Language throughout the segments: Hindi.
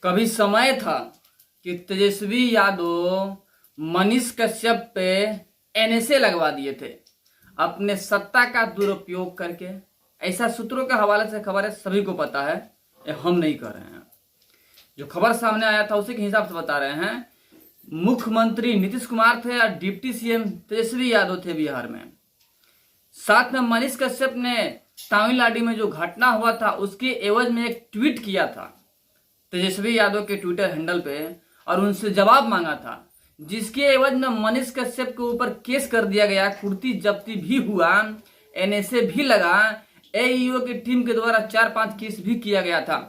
कभी समय था कि तेजस्वी यादव मनीष कश्यप पे एनएसए लगवा दिए थे अपने सत्ता का दुरुपयोग करके। ऐसा सूत्रों के हवाले से खबर है, सभी को पता है, ये हम नहीं कर रहे हैं। जो खबर सामने आया था उसी के हिसाब से बता रहे हैं। मुख्यमंत्री नीतीश कुमार थे और डिप्टी सीएम तेजस्वी यादव थे बिहार में। साथ में मनीष कश्यप ने तमिलनाडु में जो घटना हुआ था उसके एवज में एक ट्वीट किया था तेजस्वी यादव के ट्विटर हैंडल पे और उनसे जवाब मांगा था, जिसके एवज में मनीष कश्यप के ऊपर केस कर दिया गया, कुर्ती जब्ती भी हुआ, एनएसए भी लगा, एईओ की टीम के द्वारा 4-5 केस भी किया गया था,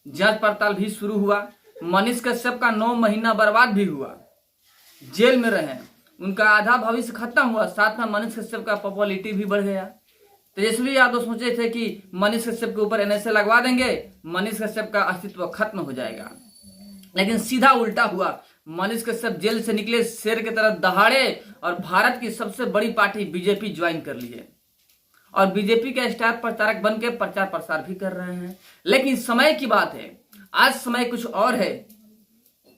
जांच पड़ताल भी शुरू हुआ। मनीष कश्यप का 9 महीना बर्बाद भी हुआ, जेल में रहे, उनका आधा भविष्य खत्म हुआ, साथ में मनीष कश्यप का पॉपुलैरिटी भी बढ़ गया। तेजस्वी यादव सोचे थे कि मनीष कश्यप के ऊपर एनएसए लगवा देंगे, मनीष कश्यप का अस्तित्व खत्म हो जाएगा, लेकिन सीधा उल्टा हुआ। मनीष कश्यप जेल से निकले, शेर की तरह दहाड़े और भारत की सबसे बड़ी पार्टी बीजेपी ज्वाइन कर लिए और बीजेपी के स्टार प्रचारक बन के प्रचार प्रसार भी कर रहे हैं। लेकिन समय की बात है, आज समय कुछ और है।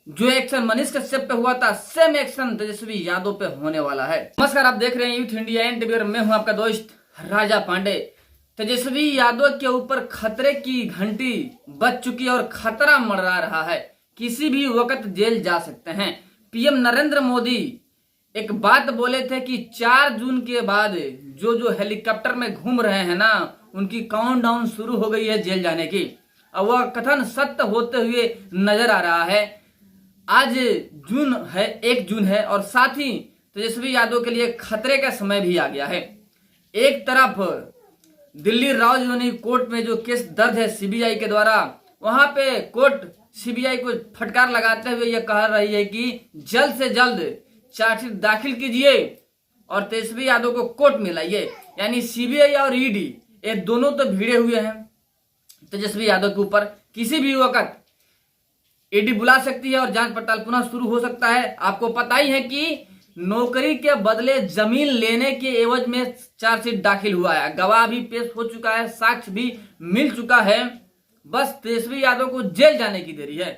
जो एक्शन मनीष कश्यप पे हुआ था, सेम एक्शन तेजस्वी यादव पे होने वाला है। नमस्कार, आप देख रहे हैं यूथ इंडिया एंड मैं हूं आपका दोस्त राजा पांडे। तेजस्वी यादव के ऊपर खतरे की घंटी बज चुकी और खतरा मंडरा रहा है, किसी भी वक्त जेल जा सकते हैं। पीएम नरेंद्र मोदी एक बात बोले थे कि 4 जून के बाद जो हेलीकॉप्टर में घूम रहे हैं ना, उनकी काउंटडाउन शुरू हो गई है जेल जाने की। अब वह कथन सत्य होते हुए नजर आ रहा है। आज जून है, 1 जून है और साथ ही तेजस्वी यादव के लिए खतरे का समय भी आ गया है। एक तरफ दिल्ली राजधानी कोर्ट में जो केस दर्ज है सीबीआई के द्वारा, वहां पे कोर्ट सीबीआई को फटकार लगाते हुए यह कह रही है कि जल्द से जल्द चार्जशीट दाखिल कीजिए और तेजस्वी यादव को कोर्ट में लाइए। यानी सीबीआई और ईडी ये दोनों तो भिड़े हुए हैं तेजस्वी यादव के ऊपर। किसी भी वक्त ईडी बुला सकती है और जांच पड़ताल पुनः शुरू हो सकता है। आपको पता ही है कि नौकरी के बदले जमीन लेने के एवज में चार्जशीट दाखिल हुआ है, गवाह भी पेश हो चुका है, साक्ष्य भी मिल चुका है। बस तेजस्वी यादव को जेल जाने की देरी है।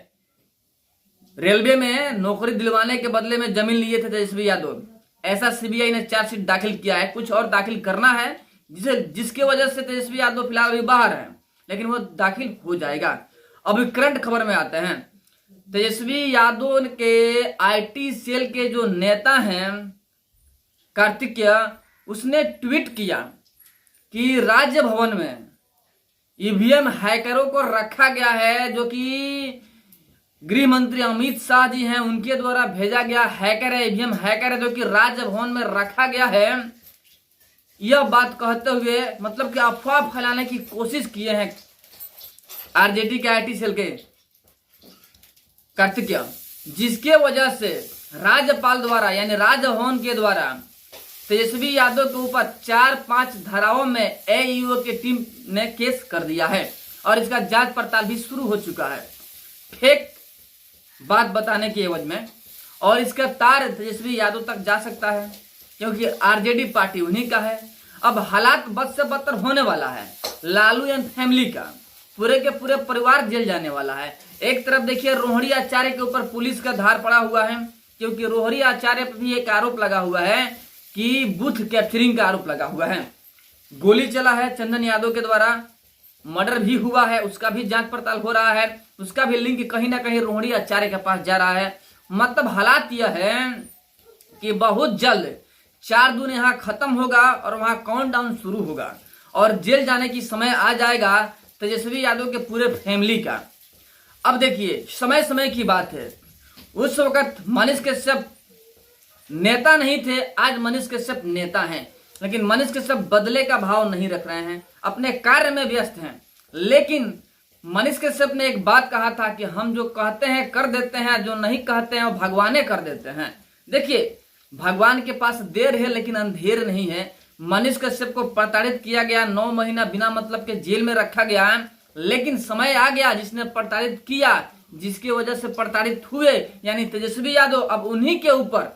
रेलवे में नौकरी दिलवाने के बदले में जमीन लिए थे तेजस्वी यादव, ऐसा सीबीआई ने चार्जशीट दाखिल किया है। कुछ और दाखिल करना है जिसके वजह से तेजस्वी यादव फिलहाल अभी बाहर है, लेकिन वो दाखिल हो जाएगा। अभी करंट खबर में आते हैं। तेजस्वी यादव के आईटी सेल के जो नेता हैं कार्तिकेय, उसने ट्वीट किया कि राज्य भवन में ईवीएम हैकरों को रखा गया है, जो कि गृह मंत्री अमित शाह जी हैं, उनके द्वारा भेजा गया हैकर है, ईवीएम हैकर है, जो कि राज्य भवन में रखा गया है। यह बात कहते हुए मतलब कि अफवाह फैलाने की कोशिश किए हैं आरजेडी के आईटी सेल के कार्तिकेय, जिसके वजह से राज्यपाल द्वारा यानी राजभवन के द्वारा तेजस्वी यादव के ऊपर 4-5 धाराओं में एईओ की टीम ने केस कर दिया है और इसका जांच पड़ताल भी शुरू हो चुका है, फेक बात बताने की एवज में। और इसका तार तेजस्वी यादव तक जा सकता है, क्योंकि आरजेडी पार्टी उन्हीं का है। अब हालात बद से बदतर होने वाला है। लालू एंड फैमिली का पूरे के पूरे परिवार जेल जाने वाला है। एक तरफ देखिए रोहिणी आचार्य के ऊपर पुलिस का धार पड़ा हुआ है, क्योंकि रोहिणी आचार्य पर भी एक आरोप लगा हुआ है कि बूथ कैप्चरिंग का आरोप लगा हुआ है। गोली चला है चंदन यादव के द्वारा, मर्डर भी हुआ है, उसका भी जांच पड़ताल हो रहा है, उसका भी लिंक कहीं ना कहीं रोहिणी आचार्य के पास जा रहा है। मतलब हालात यह है कि बहुत जल्द 4 जून यहाँ खत्म होगा और वहां काउंटडाउन शुरू होगा और जेल जाने की समय आ जाएगा तेजस्वी यादव के पूरे फैमिली का। अब देखिए, समय समय की बात है। उस वक्त मनीष कश्यप नेता नहीं थे, आज मनीष कश्यप नेता हैं, लेकिन मनीष कश्यप बदले का भाव नहीं रख रहे हैं, अपने कार्य में व्यस्त हैं। लेकिन मनीष कश्यप ने एक बात कहा था कि हम जो कहते हैं कर देते हैं, जो नहीं कहते हैं वो भगवाने कर देते हैं। देखिए, भगवान के पास देर है लेकिन अंधेर नहीं है। मनीष कश्यप को प्रताड़ित किया गया, 9 महीना बिना मतलब के जेल में रखा गया, लेकिन समय आ गया जिसने प्रताड़ित किया, जिसकी वजह से प्रताड़ित हुए यानी तेजस्वी यादव, अब उन्हीं के ऊपर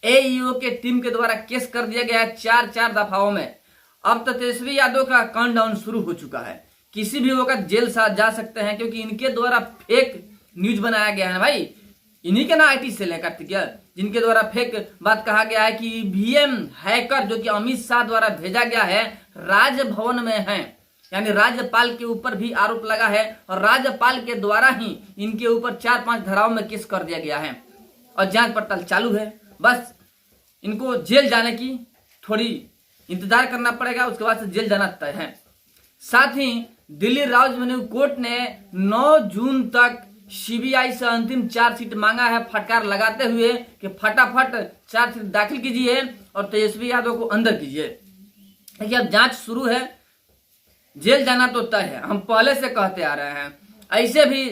एईओ के टीम के द्वारा केस कर दिया गया है 4-4 दफाओं में। अब तो तेजस्वी यादव का काउंटडाउन शुरू हो चुका है, किसी भी वक्त जेल जा सकते हैं, क्योंकि इनके द्वारा फेक न्यूज बनाया गया है भाई। इन्हीं के ना आईटी सेल है कार्तिक, जिनके द्वारा फेक बात कहा गया है कि ईवीएम हैकर जो कि अमित शाह द्वारा भेजा गया है राजभवन में है, यानी राज्यपाल के ऊपर भी आरोप लगा है और राज्यपाल के द्वारा ही इनके ऊपर 4-5 धाराओं में केस कर दिया गया है और जांच पड़ताल चालू है। बस इनको जेल जाने की थोड़ी इंतजार करना पड़ेगा, उसके बाद से जेल जाना तय है। साथ ही दिल्ली राजमनी कोर्ट ने 9 जून तक सीबीआई से अंतिम चार्जशीट मांगा है, फटकार लगाते हुए कि फटाफट चार्जशीट दाखिल कीजिए और तेजस्वी यादव को अंदर कीजिए। देखिए अब जांच शुरू है, जेल जाना तो तय है, हम पहले से कहते आ रहे हैं। ऐसे भी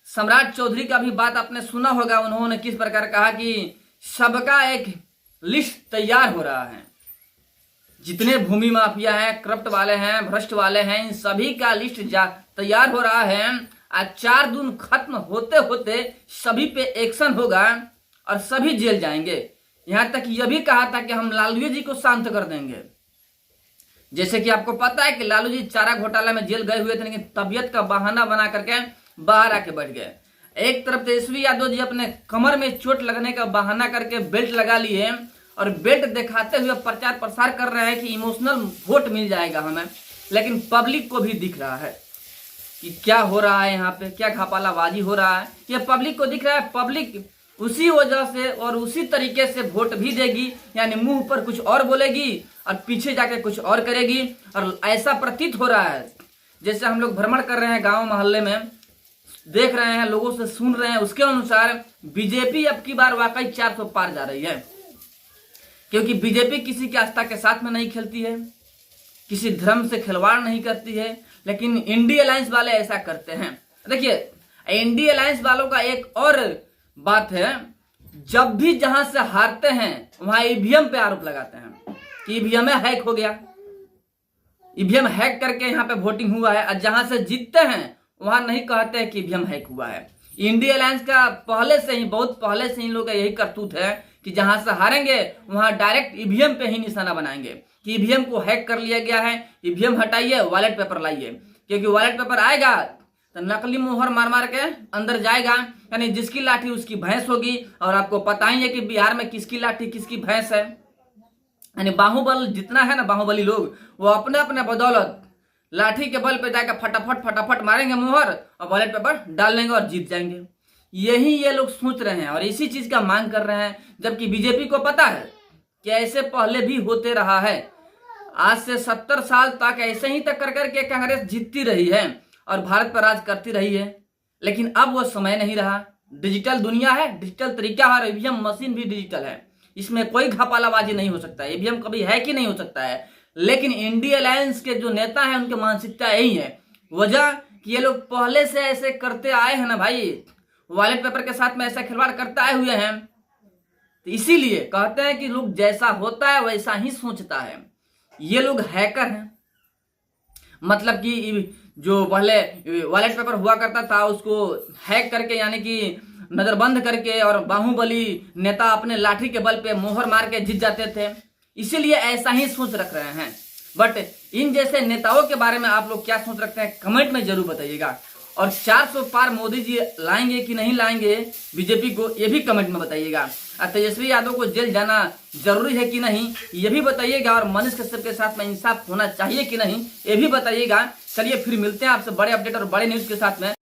सम्राट चौधरी का भी बात आपने सुना होगा, उन्होंने किस प्रकार कहा कि सबका एक लिस्ट तैयार हो रहा है, जितने भूमि माफिया हैं, करप्ट वाले हैं, भ्रष्ट वाले हैं, इन सभी का लिस्ट तैयार हो रहा है। आज 4 दिन खत्म होते होते सभी पे एक्शन होगा और सभी जेल जाएंगे। यहां तक यह भी कहा था कि हम लालू जी को शांत कर देंगे। जैसे कि आपको पता है कि लालू जी चारा घोटाला में जेल गए हुए थे, लेकिन तबियत का बहाना बना करके बाहर आके बैठ गए। एक तरफ तेजस्वी यादव जी अपने कमर में चोट लगने का बहाना करके बेल्ट लगा लिए और बेल्ट दिखाते हुए प्रचार प्रसार कर रहे हैं कि इमोशनल वोट मिल जाएगा हमें, लेकिन पब्लिक को भी दिख रहा है कि क्या हो रहा है यहाँ पे, क्या घापालाबाजी हो रहा है, ये पब्लिक को दिख रहा है। पब्लिक उसी वजह से और उसी तरीके से वोट भी देगी, यानी मुंह पर कुछ और बोलेगी और पीछे जाके कुछ और करेगी। और ऐसा प्रतीत हो रहा है जैसे हम लोग भ्रमण कर रहे हैं गांव मोहल्ले में, देख रहे हैं, लोगों से सुन रहे हैं, उसके अनुसार बीजेपी अब की बार वाकई 400 पार जा रही है, क्योंकि बीजेपी किसी की आस्था के साथ में नहीं खेलती है, किसी धर्म से खिलवाड़ नहीं करती है, लेकिन इंडिया अलायंस वाले ऐसा करते हैं। देखिए इंडिया अलायंस वालों का एक और बात है, जब भी जहां से हारते हैं वहां ईवीएम पे आरोप लगाते हैं कि ईवीएम हैक हो गया, ईवीएम हैक करके यहाँ पे वोटिंग हुआ है, और जहां से जीतते हैं वहां नहीं कहते हैं कि ईवीएम हैक हुआ है। इंडिया अलायंस का पहले से ही, बहुत पहले से इन लोग का यही करतूत है कि जहां से हारेंगे वहां डायरेक्ट ईवीएम पे ही निशाना बनाएंगे कि ईवीएम को हैक कर लिया गया है, ईवीएम हटाइए, वॉलेट पेपर लाइए, क्योंकि वॉलेट पेपर आएगा तो नकली मोहर मार मार के अंदर जाएगा, यानी जिसकी लाठी उसकी भैंस होगी। और आपको पता ही है कि बिहार में किसकी लाठी किसकी भैंस है, यानी बाहुबल जितना है ना, बाहुबली लोग वो अपने अपने बदौलत लाठी के बल पे जाकर फटाफट फटाफट मारेंगे मोहर और वॉलेट पेपर डाल लेंगे और जीत जाएंगे। यही ये लोग सोच रहे हैं और इसी चीज का मांग कर रहे हैं, जबकि बीजेपी को पता है कि ऐसे पहले भी होते रहा है। आज से 70 साल तक ऐसे ही तक कर करके कांग्रेस जीतती रही है और भारत पर राज करती रही है, लेकिन अब वो समय नहीं रहा। डिजिटल दुनिया है, डिजिटल तरीका है, ईवीएम मशीन भी डिजिटल है, इसमें कोई घपालाबाजी नहीं हो सकता है, ईवीएम कभी है कि नहीं हो सकता है। लेकिन इंडिया अलायंस के जो नेता हैं उनकी मानसिकता यही है, वजह कि ये लोग पहले से ऐसे करते आए हैं ना भाई, वॉलेट पेपर के साथ में ऐसा खिलवाड़ करते आए हुए हैं, तो इसीलिए कहते हैं कि लोग जैसा होता है वैसा ही सोचता है। ये लोग हैकर हैं, मतलब कि जो पहले वॉलेट पेपर हुआ करता था उसको हैक करके, यानी कि नजरबंद करके, और बाहुबली नेता अपने लाठी के बल पे मोहर मार के जीत जाते थे, इसीलिए ऐसा ही सोच रख रहे हैं। बट इन जैसे नेताओं के बारे में आप लोग क्या सोच रखते हैं कमेंट में जरूर बताइएगा। और 400 पार मोदी जी लाएंगे कि नहीं लाएंगे बीजेपी को, ये भी कमेंट में बताइएगा। और तेजस्वी यादव को जेल जाना जरूरी है कि नहीं ये भी बताइएगा, और मनीष कश्यप के साथ में इंसाफ होना चाहिए कि नहीं ये भी बताइएगा। चलिए फिर मिलते हैं आपसे बड़े अपडेट और बड़े न्यूज के साथ में।